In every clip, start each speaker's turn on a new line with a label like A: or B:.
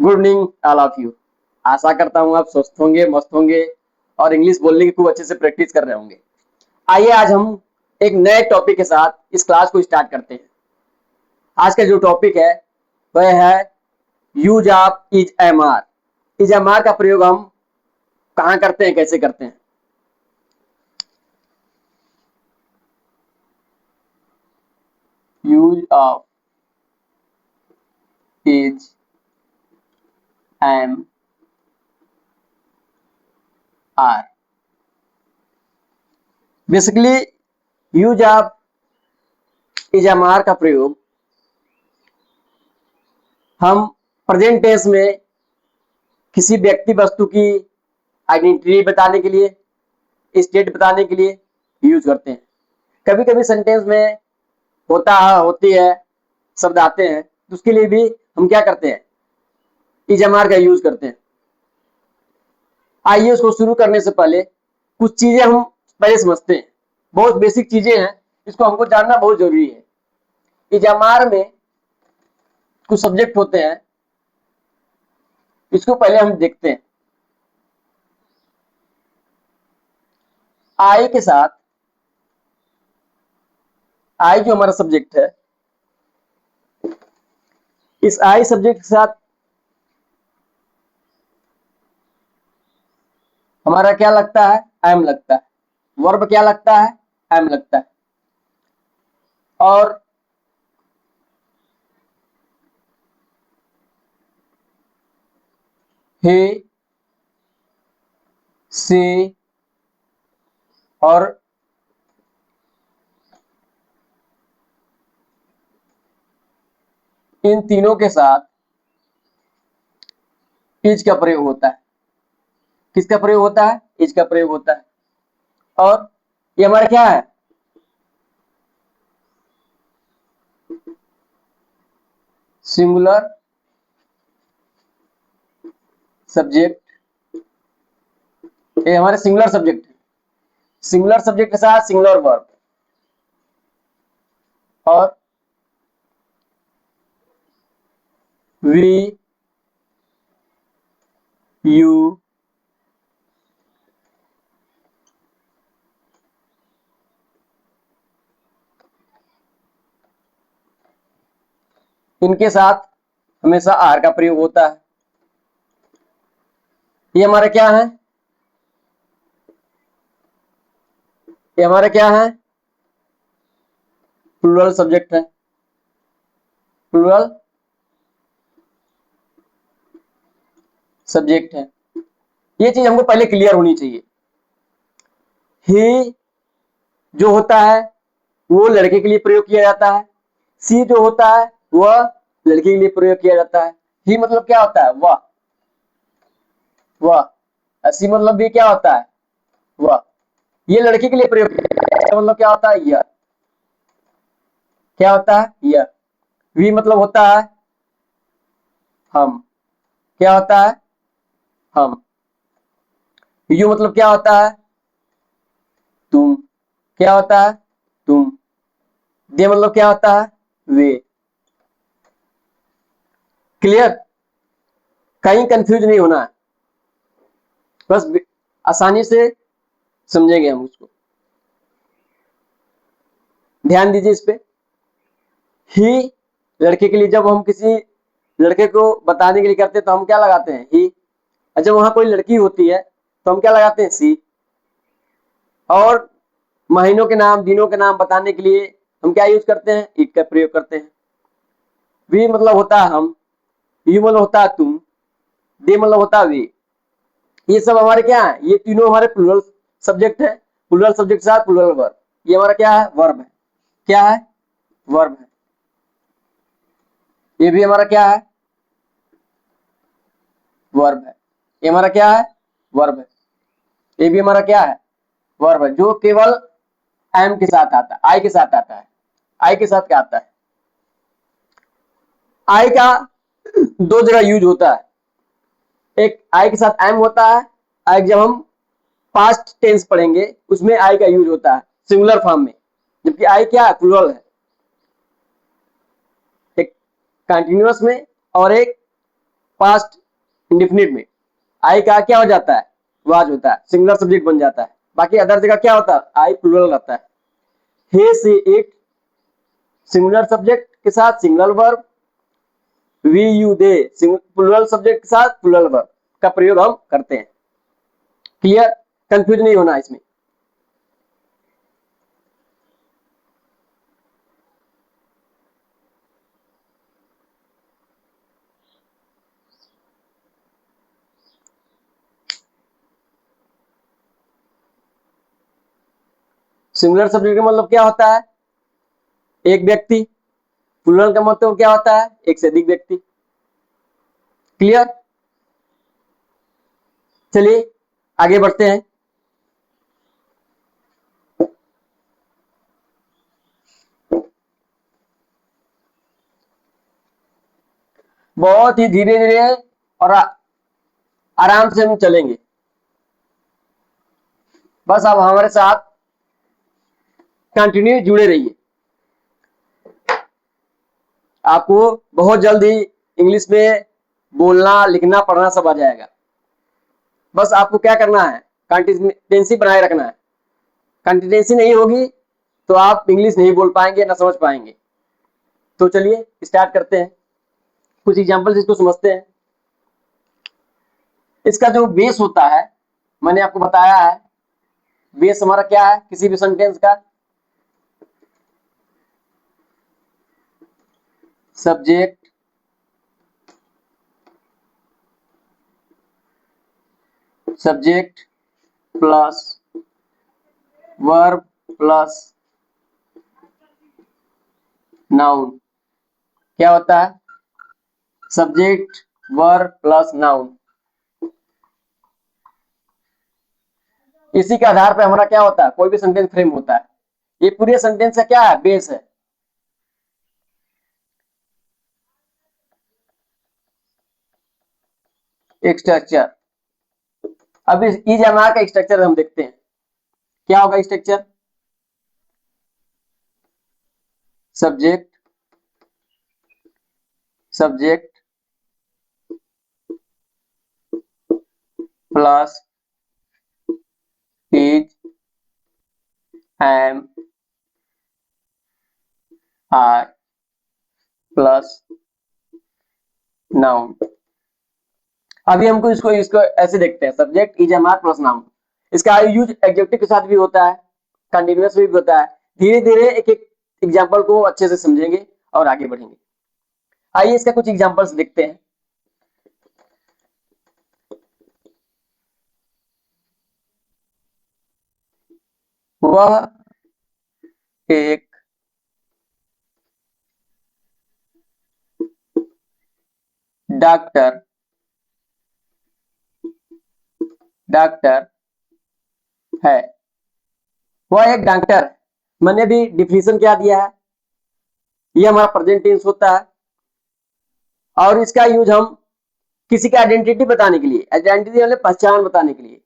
A: Good evening all of you. आशा करता हूँ आप स्वस्थ होंगे, मस्त होंगे और इंग्लिश बोलने की खूब अच्छे से प्रैक्टिस कर रहे होंगे। आइए आज हम एक नए टॉपिक के साथ इस क्लास को स्टार्ट करते हैं। आज का जो टॉपिक है वह है use of is am are. Is am are का प्रयोग हम कहाँ करते हैं, कैसे करते हैं। Use of is am are basically use of is am are का प्रयोग हम प्रेजेंट टेंस में किसी व्यक्ति वस्तु की आइडेंटिटी बताने के लिए, स्टेट बताने के लिए यूज करते हैं। कभी कभी सेंटेंस में होता है, होती है, शब्द आते हैं तो उसके लिए भी हम क्या करते हैं, इज एम आर का यूज करते हैं। आइए उसको शुरू करने से पहले कुछ चीजें हम पहले समझते हैं। बहुत बेसिक चीजें हैं, इसको हमको जानना बहुत जरूरी है। इज एम आर में कुछ सब्जेक्ट होते हैं, इसको पहले हम देखते हैं। आई के साथ, आई जो हमारा सब्जेक्ट है, इस आई सब्जेक्ट के साथ हमारा क्या लगता है, एम लगता है। वर्ब क्या लगता है, एम लगता है। और he, she और इन तीनों के साथ इज का प्रयोग होता है। किसका प्रयोग होता है, इज का प्रयोग होता है। और ये हमारा क्या है, सिंगुलर सब्जेक्ट। ये हमारे सिंगुलर सब्जेक्ट है। सिंगुलर सब्जेक्ट के साथ सिंगुलर वर्ब और वी, यू, इनके साथ हमेशा आर का प्रयोग होता है। ये हमारा क्या है, ये हमारा क्या है, प्लूरल सब्जेक्ट है। प्लूरल सब्जेक्ट है। ये चीज हमको पहले क्लियर होनी चाहिए। ही जो होता है वो लड़के के लिए प्रयोग किया जाता है। सी जो होता है वह लड़की के लिए प्रयोग किया जाता है। ही मतलब क्या होता है, वह। वह सी मतलब भी क्या होता है, वह। ये लड़की के लिए प्रयोग किया जाता है, मतलब क्या होता है, यह। क्या होता है, यह। वी मतलब होता है हम। क्या होता है, हम। यू मतलब क्या होता है, तुम। क्या होता है, तुम। दे मतलब क्या होता है, वे। क्लियर, कहीं कंफ्यूज नहीं होना है, बस आसानी से समझेंगे हम उसको। ध्यान दीजिए इस पे। ही लड़के के लिए, जब हम किसी लड़के को बताने के लिए करते हैं तो हम क्या लगाते हैं, ही। और जब वहां कोई लड़की होती है तो हम क्या लगाते हैं, सी। और महीनों के नाम, दिनों के नाम बताने के लिए हम क्या यूज करते हैं, इट का प्रयोग करते हैं। वी मतलब होता है हम, यू मतलब होता है तुम, दे मतलब होता है वे। ये सब हमारे क्या है, ये तीनों हमारे प्लूरल सब्जेक्ट है। प्लूरल सब्जेक्ट के साथ प्लूरल वर्ब। ये हमारा क्या है, वर्ब है। क्या है, वर्ब है। ये भी हमारा क्या है, वर्ब है। ये हमारा क्या है, वर्ब है। ये भी हमारा क्या है, वर्ब है, जो केवल एम के साथ आता है, आई के साथ आता है। आई के साथ क्या आता है, आई का दो जगह यूज होता है। एक आई के साथ एम होता है, एक जब हम पास्ट टेंस पढ़ेंगे उसमें आई का यूज होता है सिंगुलर फॉर्म में, जबकि आई क्या है, प्लूरल है। एक कंटिन्यूअस में और एक पास्ट इंडिफिनिट में आई का क्या हो जाता है, वाज होता है, सिंगुलर सब्जेक्ट बन जाता है। बाकी अदर जगह क्या होता है, आई प्लूरल रहता है। He she it singular subject के साथ singular verb, we you they plural subject के साथ प्लूरल वर्ब का प्रयोग हम करते हैं। क्लियर, कंफ्यूज नहीं होना इसमें। सिंगुलर सब्जेक्ट का मतलब क्या होता है, एक व्यक्ति। प्लूरल का मतलब क्या होता है, एक से अधिक व्यक्ति। क्लियर, चलिए आगे बढ़ते हैं। बहुत ही धीरे धीरे और आराम से हम चलेंगे। बस आप हमारे साथ कंटिन्यू जुड़े रहिए। आपको बहुत जल्द ही इंग्लिश में बोलना, लिखना, पढ़ना सब आ जाएगा। बस आपको क्या करना है, कंटिन्यूटी बनाए रखना है। कंटिन्यूटी नहीं होगी तो आप इंग्लिश नहीं बोल पाएंगे, ना समझ पाएंगे। तो चलिए स्टार्ट करते हैं, कुछ एग्जांपल्स इसको समझते हैं। इसका जो बेस होता है, मैंने आपको बताया है, बेस हमारा क्या है किसी भी सेंटेंस का, subject plus verb plus noun. क्या होता है, सब्जेक्ट वर्ब प्लस नाउन। इसी के आधार पर हमारा क्या होता है, कोई भी सेंटेंस फ्रेम होता है। ये पूरे सेंटेंस का क्या है, बेस है। एक स्ट्रक्चर, अब इस EJMR का स्ट्रक्चर हम देखते हैं। क्या होगा structure, subject plus is, am, are plus noun. अभी हमको इसको इसको ऐसे देखते हैं, सब्जेक्ट EJMR प्लस नाउन। इसका यूज एडजेक्टिव के साथ भी होता है, कंटिन्यूअस भी होता है। धीरे धीरे एक एक एग्जाम्पल को अच्छे से समझेंगे और आगे बढ़ेंगे। आइए इसका कुछ एग्जाम्पल्स देखते हैं। वह एक डॉक्टर है, वह एक डॉक्टर है। मैंने भी डिफिनेशन क्या दिया है, ये हमारा प्रेजेंट टेंस होता है और इसका यूज हम किसी का आइडेंटिटी बताने के लिए, आइडेंटिटी मतलब पहचान बताने के लिए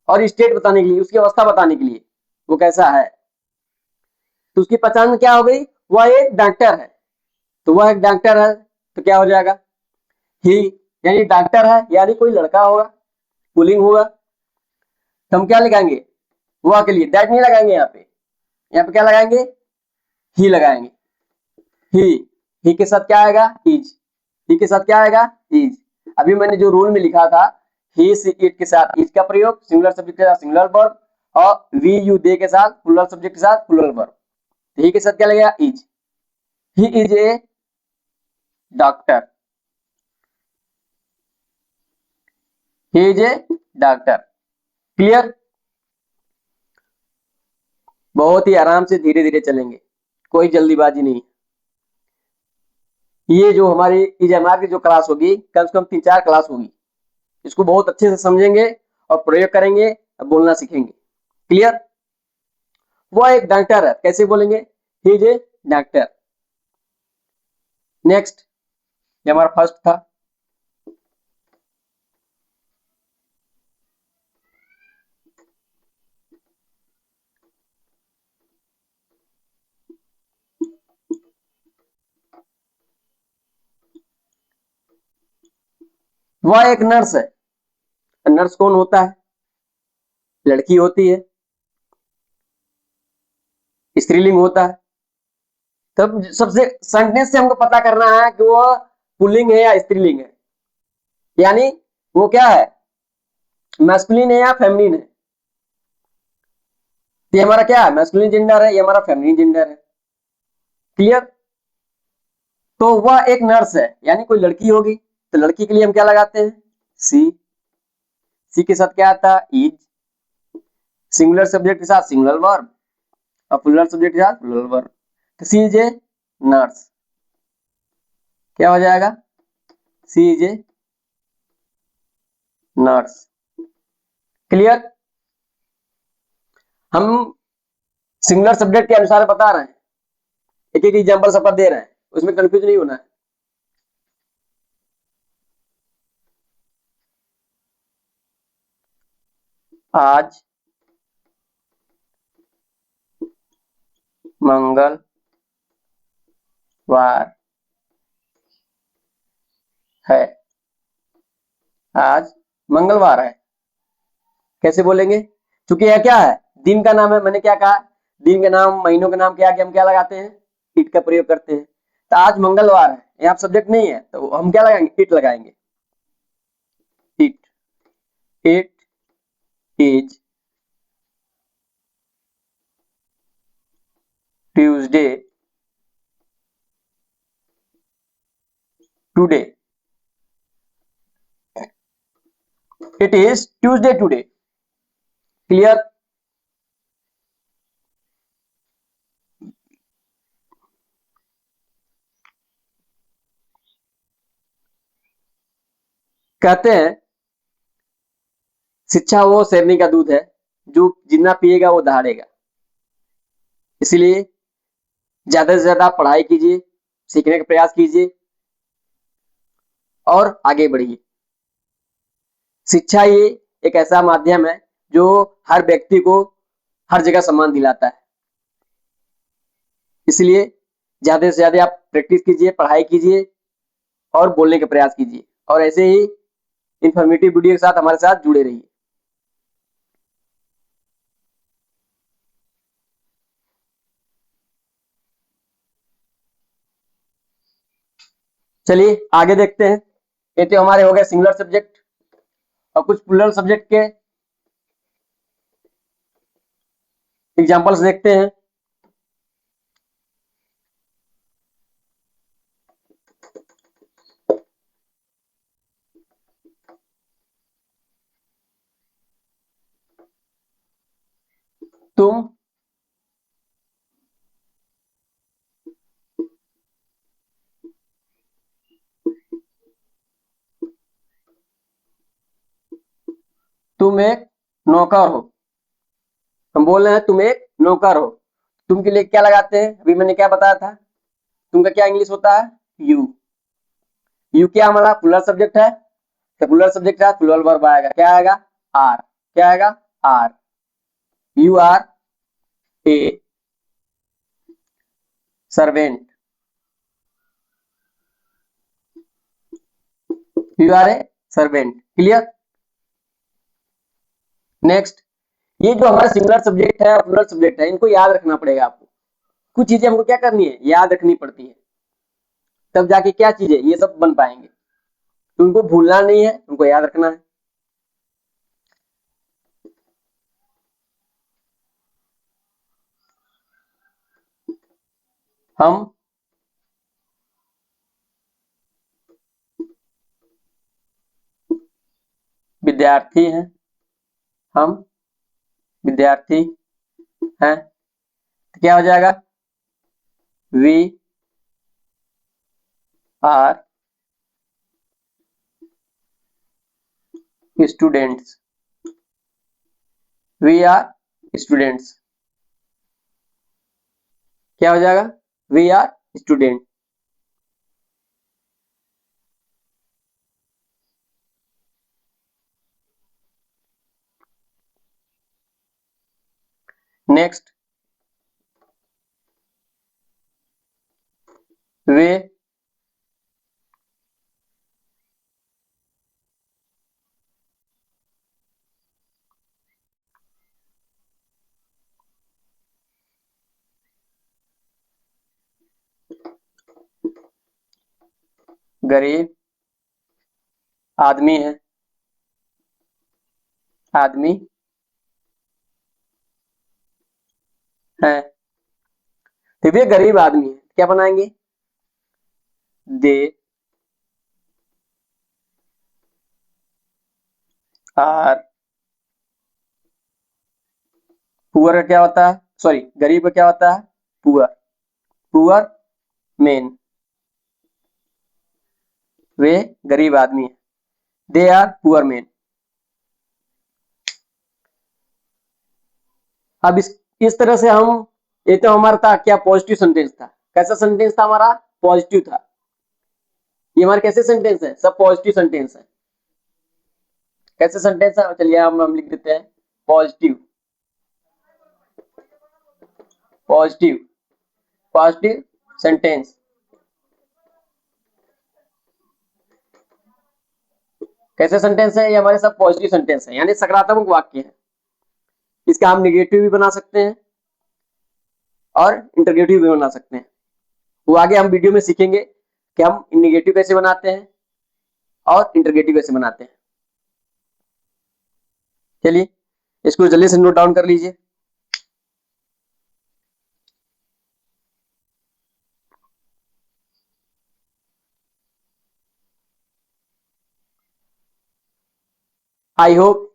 A: और स्टेट बताने के लिए, उसकी अवस्था बताने के लिए, वो कैसा है। तो उसकी पहचान क्या हो गई, वह एक डॉक्टर है। तो वह एक डॉक्टर है तो क्या हो जाएगा, ही, यानी डॉक्टर है यानी कोई लड़का होगा, पुलिंग होगा। तो हम क्या लगाएंगे, वह के लिए दैट नहीं लगाएंगे, यहाँ पे क्या लगाएंगे, ही लगाएंगे। ही के साथ क्या आएगा, इज। ही के साथ क्या आएगा, इज। अभी मैंने जो रूल में लिखा था, ही सी इट के साथ इज का प्रयोग, सिंगुलर सब्जेक्ट के साथ सिंगुलर वर्ब और वी यू दे के साथ प्लूरल सब्जेक्ट के साथ प्लूरल वर्ब। ही के साथ क्या लगेगा, is. He is a doctor, he is a doctor. Clear, बहुत ही आराम से धीरे धीरे चलेंगे, कोई जल्दीबाजी नहीं। ये जो हमारी EJMR की जो क्लास होगी, कम से कम 3-4 क्लास होगी, इसको बहुत अच्छे से समझेंगे और प्रयोग करेंगे, बोलना सीखेंगे। क्लियर, वो एक डॉक्टर है, कैसे बोलेंगे, he is a doctor. Next, ये हमारा फर्स्ट था। वह एक नर्स है। नर्स कौन होता है? लड़की होती है, स्त्रीलिंग होता है। तब सबसे सेंटेंस से हमको पता करना है कि वो पुल्लिंग है या स्त्रीलिंग है, यानी वो क्या है, मैस्कुलिन है या फेमिनिन है। ये हमारा क्या है, मैस्कुलिन जेंडर है, ये हमारा फेमिनिन जेंडर है। क्लियर? तो वह एक नर्स है, यानी कोई लड़की होगी, तो लड़की के लिए हम क्या लगाते हैं, सी। सी के साथ क्या आता है, इज। सिंगुलर सब्जेक्ट के साथ सिंगुलर वर्ब, और प्लूरल सब्जेक्ट के साथ प्लूरल वर्ब। तो सी इज ए नर्स, क्या हो जाएगा, सी इज ए नर्स। क्लियर? हम सिंगुलर सब्जेक्ट के अनुसार बता रहे हैं, एक एक एग्जाम्पल सबका दे रहे हैं, उसमें कंफ्यूज नहीं होना है। आज मंगलवार है, आज मंगलवार है। कैसे बोलेंगे, क्योंकि यह क्या है, दिन का नाम है। मैंने क्या कहा, दिन के नाम महीनों के नाम के आगे हम क्या लगाते हैं, इट का प्रयोग करते हैं। तो आज मंगलवार है, यहाँ सब्जेक्ट नहीं है, तो हम क्या लगाएंगे, इट लगाएंगे। It, it is Tuesday today, it is Tuesday today. Clear? कहते हैं शिक्षा वो शेरनी का दूध है, जो जितना पिएगा वो दहाड़ेगा। इसलिए ज्यादा से ज्यादा पढ़ाई कीजिए, सीखने का प्रयास कीजिए और आगे बढ़िए। शिक्षा ये एक ऐसा माध्यम है जो हर व्यक्ति को हर जगह सम्मान दिलाता है। इसलिए ज्यादा से ज्यादा आप प्रैक्टिस कीजिए, पढ़ाई कीजिए और बोलने का प्रयास कीजिए, और ऐसे ही इंफॉर्मेटिव वीडियो के साथ हमारे साथ जुड़े रहिए। चलिए आगे देखते हैं। ये तो हमारे हो गए सिंगुलर सब्जेक्ट, और कुछ प्लूरल सब्जेक्ट के एग्जांपल्स देखते हैं। तुम, तुम एक नौकर हो। हम बोल रहे हैं तुम एक नौकर हो, तुम के लिए क्या लगाते हैं, अभी मैंने क्या बताया था, तुम का क्या इंग्लिश होता है, यू। यू क्या हमारा प्लूरल सब्जेक्ट है, तो प्लूरल सब्जेक्ट है, प्लूरल वर्ब आएगा, क्या आएगा, आर। क्या आएगा, are. You are a servant, you are a servant. Clear? Next, ये जो हमारा सिंगुलर सब्जेक्ट है और प्लूरल सब्जेक्ट है, इनको याद रखना पड़ेगा आपको। कुछ चीजें हमको क्या करनी है, याद रखनी पड़ती है, तब जाके क्या चीजें ये सब बन पाएंगे। तो उनको भूलना नहीं है, उनको याद रखना है। हम विद्यार्थी हैं, हम विद्यार्थी हैं, तो क्या हो जाएगा, we are students, we are students. क्या हो जाएगा, वी आर स्टूडेंट। नेक्स्ट, वे गरीब आदमी है, आदमी है। तो ये गरीब आदमी है, क्या बनाएंगे? दे आर पुअर का क्या होता है, सॉरी गरीब का क्या होता है? पुअर। पुअर मेन, वे गरीब आदमी है, दे आर पुअर मेन। अब इस तरह से हम, ये तो हमारा था क्या, पॉजिटिव सेंटेंस था। कैसा सेंटेंस था हमारा? पॉजिटिव था। ये हमारे कैसे सेंटेंस है? सब पॉजिटिव सेंटेंस है। कैसे सेंटेंस है? चलिए हम लिख देते हैं पॉजिटिव, पॉजिटिव, पॉजिटिव सेंटेंस। कैसे सेंटेंस है? ये हमारे सब पॉजिटिव सेंटेंस है, यानी सकारात्मक वाक्य है। इसका हम निगेटिव भी बना सकते हैं और इंटरगेटिव भी बना सकते हैं। वो आगे हम वीडियो में सीखेंगे कि हम निगेटिव कैसे बनाते हैं और इंटरगेटिव कैसे बनाते हैं। चलिए इसको जल्दी से नोट डाउन कर लीजिए। आई होप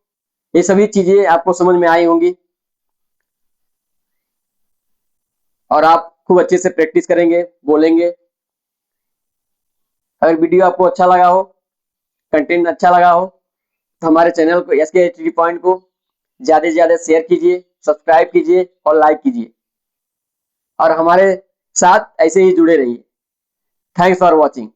A: ये सभी चीजें आपको समझ में आई होंगी और आप खूब अच्छे से प्रैक्टिस करेंगे, बोलेंगे। अगर वीडियो आपको अच्छा लगा हो, कंटेंट अच्छा लगा हो, तो हमारे चैनल को SK पॉइंट को ज्यादा से ज्यादा शेयर कीजिए, सब्सक्राइब कीजिए और लाइक कीजिए और हमारे साथ ऐसे ही जुड़े रहिए। Thanks for watching.